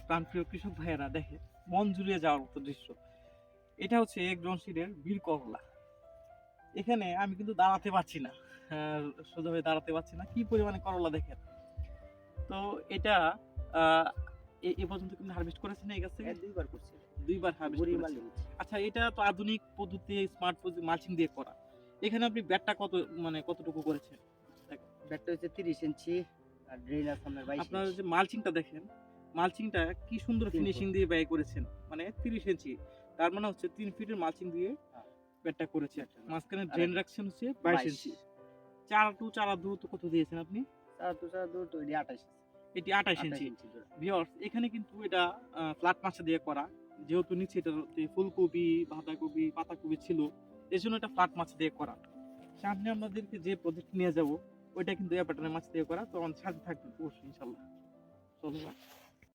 প্রাণপ্রিয় কৃষক ভাইয়েরা, দেখে মন জুড়িয়ে যাওয়ার মতো দৃশ্য। এটা হচ্ছে গ্রনশিডের বীর করলা। এখানে আমি কিন্তু দাঁড়াতে পারছি না, সোজাভাবে দাঁড়াতে পারছি না, কি পরিমাণে করলা দেখেন। তো এটা এ পর্যন্ত কিন্তু হারভেস্ট করেছেন এই গাছ থেকে? দুইবার করছি, দুইবার হারভেস্ট করেছেন। আচ্ছা, এটা তো আধুনিক পদ্ধতি স্মার্ট মালচিং দিয়ে করা। এখানে আপনি ব্যাটটা কতটুকু করেছেন? ব্যাটটা হচ্ছে 30 ইঞ্চি আর ড্রেন আছে আপনার 22 আপনার ইঞ্চি। যে মালচিংটা দেখেন, মালচিংটা কি সুন্দর ফিনিশিং দিয়ে ব্যয় করেছেন, মানে 30 ইঞ্চি, তার মানে হচ্ছে 3 ফিটের মালচিং দিয়ে ব্যাটটা করেছে। মাঝখানে ড্রেন রাখছেন হচ্ছে 22 ইঞ্চি। চারা দূরত্ব কত দিয়েছেন আপনি? চারা দূরত্ব এটি 28 এটি 28 ইঞ্চি। ভিউয়ার্স, এখানে কিন্তু এটা ফ্ল্যাট মাচা দিয়ে করা, যেহেতু নিচে এটা ফুলকপি, বাঁধাকপি, পাতাকপি ছিল, এই জন্য এটা ফ্ল্যাট মাচা দিয়ে করা। সামনে আমাদেরকে যে প্রজেক্ট নিয়ে যাব ওইটা কিন্তু এই প্যাটার্নের মাছ দিয়ে করা, তো আমাদের সাথে থাকবেন অবশ্যই ইনশাল্লাহ। চলো।